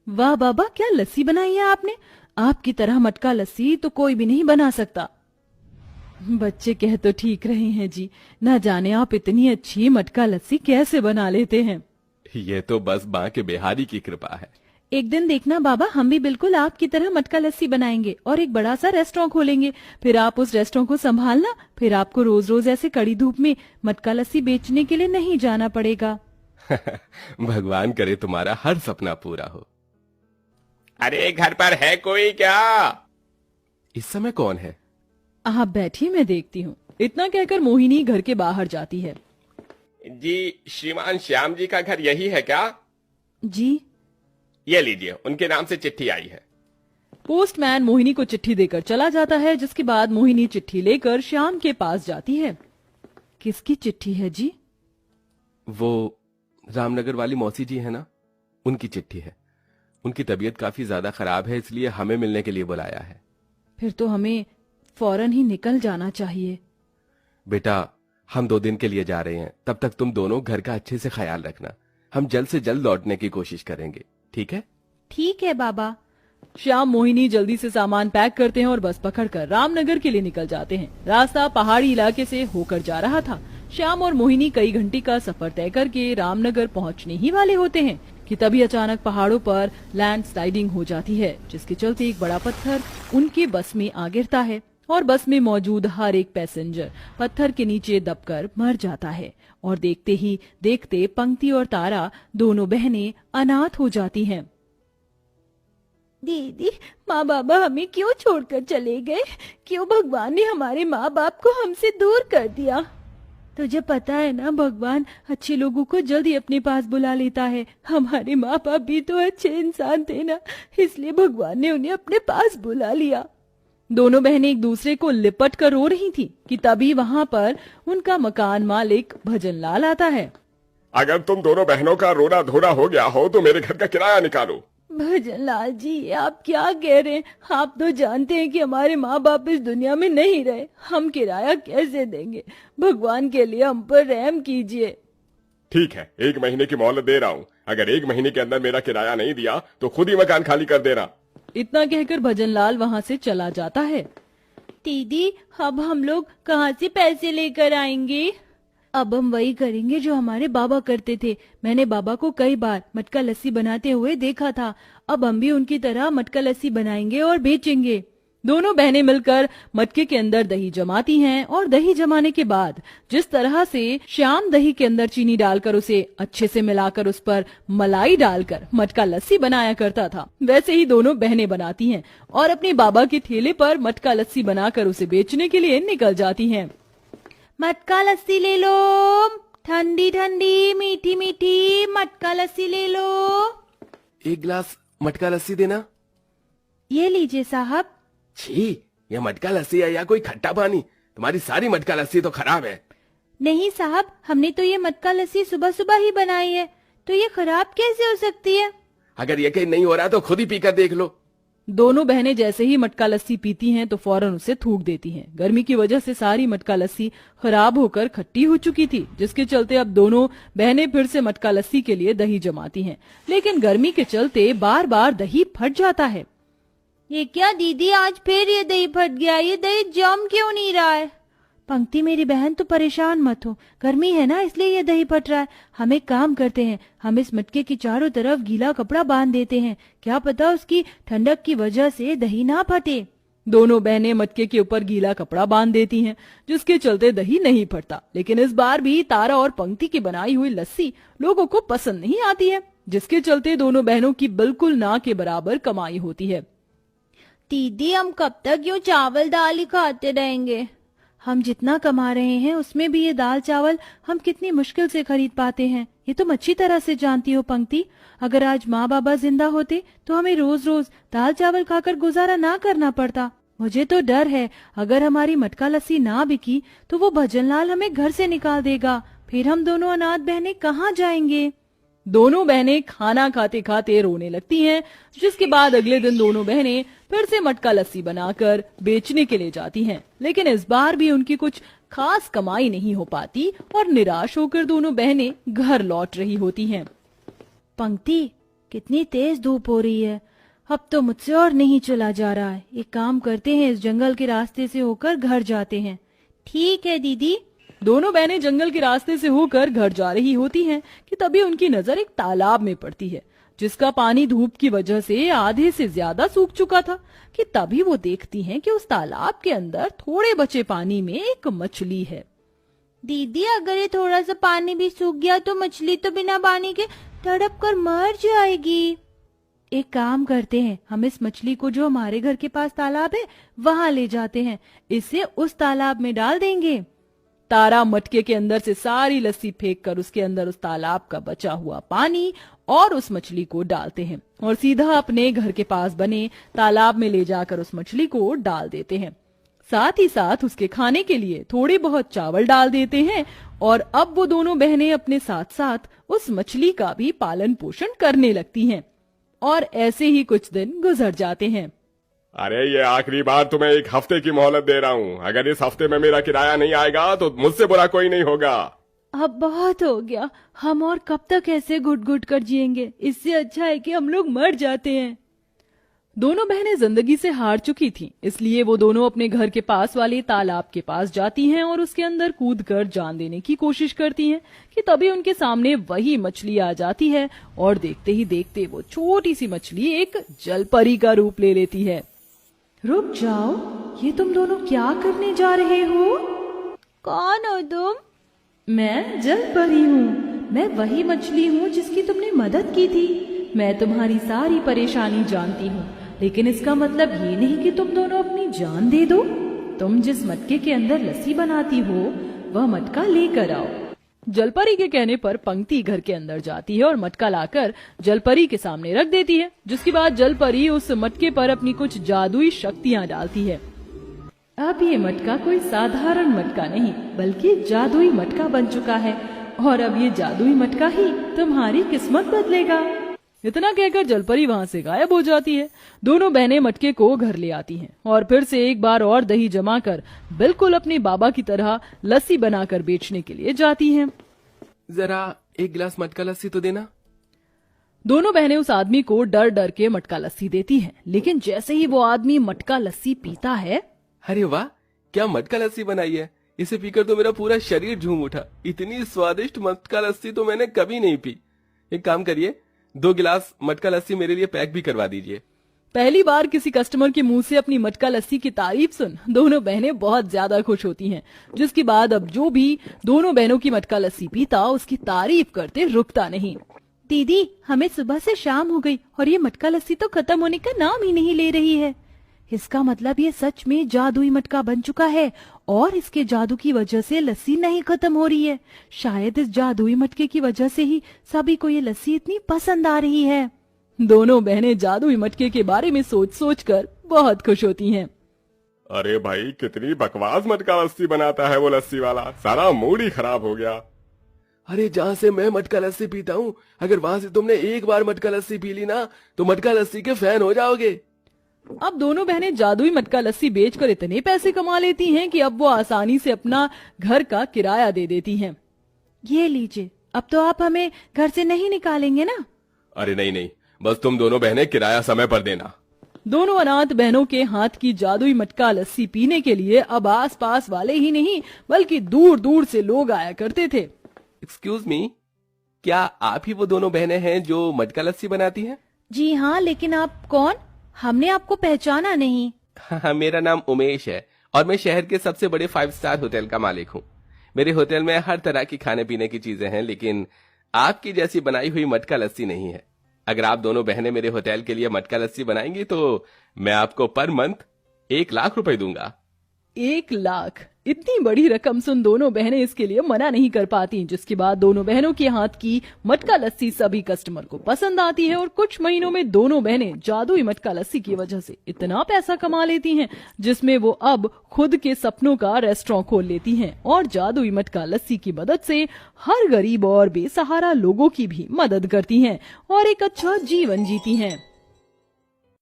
वाह बाबा, क्या लस्सी बनाई है आपने। आपकी तरह मटका लस्सी तो कोई भी नहीं बना सकता। बच्चे कह तो ठीक रहे हैं जी, ना जाने आप इतनी अच्छी मटका लस्सी कैसे बना लेते हैं। ये तो बस माँ के बिहारी की कृपा है। एक दिन देखना बाबा, हम भी बिल्कुल आपकी तरह मटका लस्सी बनाएंगे और एक बड़ा सा रेस्टोरेंट खोलेंगे। फिर आप उस रेस्टोरेंट को संभालना। फिर आपको रोज रोज ऐसे कड़ी धूप में मटका लस्सी बेचने के लिए नहीं जाना पड़ेगा। भगवान करे तुम्हारा हर सपना पूरा हो। अरे घर पर है कोई क्या? इस समय कौन है? आप बैठिए, मैं देखती हूँ। इतना कहकर मोहिनी घर के बाहर जाती है। जी, श्रीमान श्याम जी का घर यही है क्या? जी। ये लीजिए, उनके नाम से चिट्ठी आई है। पोस्टमैन मोहिनी को चिट्ठी देकर चला जाता है, जिसके बाद मोहिनी चिट्ठी लेकर श्याम के पास जाती है। किसकी चिट्ठी है जी? वो रामनगर वाली मौसी जी है ना, उनकी चिट्ठी है। उनकी तबीयत काफी ज्यादा खराब है, इसलिए हमें मिलने के लिए बुलाया है। फिर तो हमें फौरन ही निकल जाना चाहिए। बेटा, हम 2 दिन के लिए जा रहे हैं, तब तक तुम दोनों घर का अच्छे से ख्याल रखना। हम जल्द से जल्द लौटने की कोशिश करेंगे, ठीक है? ठीक है बाबा। श्याम मोहिनी जल्दी से सामान पैक करते हैं और बस पकड़कर रामनगर के लिए निकल जाते हैं। रास्ता पहाड़ी इलाके से होकर जा रहा था। श्याम और मोहिनी कई घंटे का सफर तय करके रामनगर पहुंचने ही वाले होते हैं कि तभी अचानक पहाड़ों पर लैंड स्लाइडिंग हो जाती है, जिसके चलते एक बड़ा पत्थर उनके बस में आ गिरता है और बस में मौजूद हर एक पैसेंजर पत्थर के नीचे दबकर मर जाता है। और देखते ही देखते पंक्ति और तारा दोनों बहनें अनाथ हो जाती हैं। दीदी, माँ बाबा हमें क्यों छोड़कर चले गए? क्यों भगवान ने हमारे माँ बाप को हमसे दूर कर दिया? तुझे पता है ना, भगवान अच्छे लोगों को जल्दी अपने पास बुला लेता है। हमारे माँ बाप भी तो अच्छे इंसान थे ना, इसलिए भगवान ने उन्हें अपने पास बुला लिया। दोनों बहनें एक दूसरे को लिपट कर रो रही थी कि तभी वहाँ पर उनका मकान मालिक भजनलाल आता है। अगर तुम दोनों बहनों का रोना धोना हो गया हो तो मेरे घर का किराया निकालो। भजनलाल जी, आप क्या कह रहे हैं? आप तो जानते हैं कि हमारे माँ बाप इस दुनिया में नहीं रहे, हम किराया कैसे देंगे? भगवान के लिए हम पर रहम कीजिए। ठीक है, 1 महीने की मोहलत दे रहा हूँ। अगर 1 महीने के अंदर मेरा किराया नहीं दिया तो खुद ही मकान खाली कर देना। इतना कहकर भजनलाल वहाँ से चला जाता है। दीदी, अब हम लोग कहाँ से पैसे लेकर आएंगे? अब हम वही करेंगे जो हमारे बाबा करते थे। मैंने बाबा को कई बार मटका लस्सी बनाते हुए देखा था। अब हम भी उनकी तरह मटका लस्सी बनाएंगे और बेचेंगे। दोनों बहनें मिलकर मटके के अंदर दही जमाती हैं और दही जमाने के बाद जिस तरह से श्याम दही के अंदर चीनी डालकर उसे अच्छे से मिलाकर उस पर मलाई डालकर मटका लस्सी बनाया करता था, वैसे ही दोनों बहनें बनाती हैं और अपने बाबा के ठेले पर मटका लस्सी बनाकर उसे बेचने के लिए निकल जाती हैं। मटका लस्सी ले लो, ठंडी ठंडी मीठी मीठी मटका लस्सी ले लो। 1 गिलास मटका लस्सी देना। ये लीजिए साहब। छी, ये मटका लस्सी है या कोई खट्टा पानी? तुम्हारी सारी मटका लस्सी तो खराब है। नहीं साहब, हमने तो ये मटका लस्सी सुबह सुबह ही बनाई है, तो ये खराब कैसे हो सकती है? अगर यकीन नहीं हो रहा तो खुद ही पीकर देख लो। दोनों बहनें जैसे ही मटका लस्सी पीती हैं तो फौरन उसे थूक देती हैं। गर्मी की वजह से सारी मटका लस्सी खराब होकर खट्टी हो चुकी थी, जिसके चलते अब दोनों बहनें फिर से मटका लस्सी के लिए दही जमाती हैं, लेकिन गर्मी के चलते बार बार दही फट जाता है। ये क्या दीदी, आज फिर ये दही फट गया? ये दही जम क्यों नहीं रहा है? पंक्ति मेरी बहन, तो परेशान मत हो, गर्मी है ना इसलिए ये दही फट रहा है। हम एक काम करते हैं, हम इस मटके की चारों तरफ गीला कपड़ा बांध देते हैं, क्या पता उसकी ठंडक की वजह से दही ना फटे। दोनों बहनें मटके के ऊपर गीला कपड़ा बांध देती हैं, जिसके चलते दही नहीं फटता। लेकिन इस बार भी तारा और पंक्ति की बनाई हुई लस्सी लोगों को पसंद नहीं आती है, जिसके चलते दोनों बहनों की बिल्कुल ना के बराबर कमाई होती है। दीदी, हम कब तक यूँ चावल दाल ही खाते रहेंगे? हम जितना कमा रहे हैं उसमें भी ये दाल चावल हम कितनी मुश्किल से खरीद पाते हैं, ये तुम अच्छी तरह से जानती हो पंक्ति। अगर आज माँ बाबा जिंदा होते तो हमें रोज रोज दाल चावल खाकर गुजारा ना करना पड़ता। मुझे तो डर है, अगर हमारी मटका लस्सी ना बिकी तो वो भजनलाल हमें घर से निकाल देगा, फिर हम दोनों अनाथ बहनें कहाँ जाएंगे? दोनों बहनें खाना खाते खाते रोने लगती हैं, जिसके बाद अगले दिन दोनों बहनें फिर से मटका लस्सी बनाकर बेचने के लिए जाती हैं। लेकिन इस बार भी उनकी कुछ खास कमाई नहीं हो पाती और निराश होकर दोनों बहनें घर लौट रही होती हैं। पंक्ति, कितनी तेज धूप हो रही है, अब तो मुझसे और नहीं चला जा रहा है। एक काम करते हैं, इस जंगल के रास्ते से होकर घर जाते हैं। ठीक है दीदी। दोनों बहनें जंगल के रास्ते से होकर घर जा रही होती हैं कि तभी उनकी नजर एक तालाब में पड़ती है, जिसका पानी धूप की वजह से आधे से ज्यादा सूख चुका था। कि तभी वो देखती हैं कि उस तालाब के अंदर थोड़े बचे पानी में एक मछली है। दीदी, अगर ये थोड़ा सा पानी भी सूख गया तो मछली तो बिना पानी के तड़प कर मर जाएगी। एक काम करते हैं, हम इस मछली को जो हमारे घर के पास तालाब है वहां ले जाते हैं, इसे उस तालाब में डाल देंगे। तारा मटके के अंदर से सारी लस्सी फेंक कर उसके अंदर उस तालाब का बचा हुआ पानी और उस मछली को डालते हैं और सीधा अपने घर के पास बने तालाब में ले जाकर उस मछली को डाल देते हैं। साथ ही साथ उसके खाने के लिए थोड़े बहुत चावल डाल देते हैं और अब वो दोनों बहनें अपने साथ साथ उस मछली का भी पालन पोषण करने लगती हैं और ऐसे ही कुछ दिन गुजर जाते हैं। अरे ये आखिरी बार तुम्हें 1 हफ्ते की मोहलत दे रहा हूँ। अगर इस हफ्ते में मेरा किराया नहीं आएगा तो मुझसे बुरा कोई नहीं होगा। अब बहुत हो गया, हम और कब तक ऐसे घुट घुट कर जिएंगे। इससे अच्छा है कि हम लोग मर जाते हैं। दोनों बहनें जिंदगी से हार चुकी थीं, इसलिए वो दोनों अपने घर के पास वाले तालाब के पास जाती हैं और उसके अंदर कूदकर जान देने की कोशिश करती हैं कि तभी उनके सामने वही मछली आ जाती है और देखते ही देखते वो छोटी सी मछली एक जलपरी का रूप ले लेती है। रुक जाओ, ये तुम दोनों क्या करने जा रहे हो? कौन हो तुम? मैं जलपरी हूँ। मैं वही मछली हूँ जिसकी तुमने मदद की थी। मैं तुम्हारी सारी परेशानी जानती हूँ, लेकिन इसका मतलब ये नहीं कि तुम दोनों अपनी जान दे दो। तुम जिस मटके के अंदर लस्सी बनाती हो वह मटका लेकर आओ। जलपरी के कहने पर पंक्ति घर के अंदर जाती है और मटका लाकर जलपरी के सामने रख देती है, जिसके बाद जलपरी उस मटके पर अपनी कुछ जादुई शक्तियां डालती है। अब ये मटका कोई साधारण मटका नहीं बल्कि जादुई मटका बन चुका है और अब ये जादुई मटका ही तुम्हारी किस्मत बदलेगा। इतना कहकर जलपरी वहां से गायब हो जाती है। दोनों बहनें मटके को घर ले आती हैं और फिर से एक बार और दही जमा कर बिल्कुल अपने बाबा की तरह लस्सी बनाकर बेचने के लिए जाती हैं। जरा 1 गिलास मटका लस्सी तो देना। दोनों बहनें उस आदमी को डर डर के मटका लस्सी देती हैं, लेकिन जैसे ही वो आदमी मटका लस्सी पीता है, अरे वाह, क्या मटका लस्सी बनाई है। इसे पीकर तो मेरा पूरा शरीर झूम उठा। इतनी स्वादिष्ट मटका लस्सी तो मैंने कभी नहीं पी। एक काम करिए, 2 गिलास मटका लस्सी मेरे लिए पैक भी करवा दीजिए। पहली बार किसी कस्टमर के मुंह से अपनी मटका लस्सी की तारीफ सुन दोनों बहनें बहुत ज्यादा खुश होती हैं, जिसके बाद अब जो भी दोनों बहनों की मटका लस्सी पीता उसकी तारीफ करते रुकता नहीं। दीदी, हमें सुबह से शाम हो गई और ये मटका लस्सी तो खत्म होने का नाम ही नहीं ले रही है। इसका मतलब ये सच में जादुई मटका बन चुका है और इसके जादू की वजह से लस्सी नहीं खत्म हो रही है। शायद इस जादुई मटके की वजह से ही सभी को ये लस्सी इतनी पसंद आ रही है। दोनों बहनें जादुई मटके के बारे में सोच सोच कर बहुत खुश होती हैं। अरे भाई, कितनी बकवास मटका लस्सी बनाता है वो लस्सी वाला। सारा मूड ही खराब हो गया। अरे जहाँ से मैं मटका लस्सी पीता हूँ, अगर वहां से तुमने एक बार मटका लस्सी पी ली ना तो मटका लस्सी के फैन हो जाओगे। अब दोनों बहनें जादुई मटका लस्सी बेचकर इतने पैसे कमा लेती हैं कि अब वो आसानी से अपना घर का किराया दे देती हैं। ये लीजिए, अब तो आप हमें घर से नहीं निकालेंगे ना? अरे नहीं नहीं, बस तुम दोनों बहनें किराया समय पर देना। दोनों अनाथ बहनों के हाथ की जादुई मटका लस्सी पीने के लिए अब आस पास वाले ही नहीं बल्कि दूर दूर से लोग आया करते थे। एक्सक्यूज मी, क्या आप ही वो दोनों बहनें हैं जो मटका लस्सी बनाती हैं? जी हाँ, लेकिन आप कौन? हमने आपको पहचाना नहीं। हाँ, मेरा नाम उमेश है और मैं शहर के सबसे बड़े 5 स्टार होटल का मालिक हूँ। मेरे होटल में हर तरह की खाने पीने की चीजें हैं, लेकिन आपकी जैसी बनाई हुई मटका लस्सी नहीं है। अगर आप दोनों बहनें मेरे होटल के लिए मटका लस्सी बनाएंगी तो मैं आपको पर मंथ 1 लाख रुपए दूंगा। 1 लाख? इतनी बड़ी रकम सुन दोनों बहनें इसके लिए मना नहीं कर पाती, जिसके बाद दोनों बहनों के हाथ की मटका लस्सी सभी कस्टमर को पसंद आती है और कुछ महीनों में दोनों बहनें जादुई मटका लस्सी की वजह से इतना पैसा कमा लेती हैं जिसमें वो अब खुद के सपनों का रेस्टोरेंट खोल लेती हैं और जादुई मटका लस्सी की मदद से हर गरीब और बेसहारा लोगों की भी मदद करती हैं और एक अच्छा जीवन जीती हैं।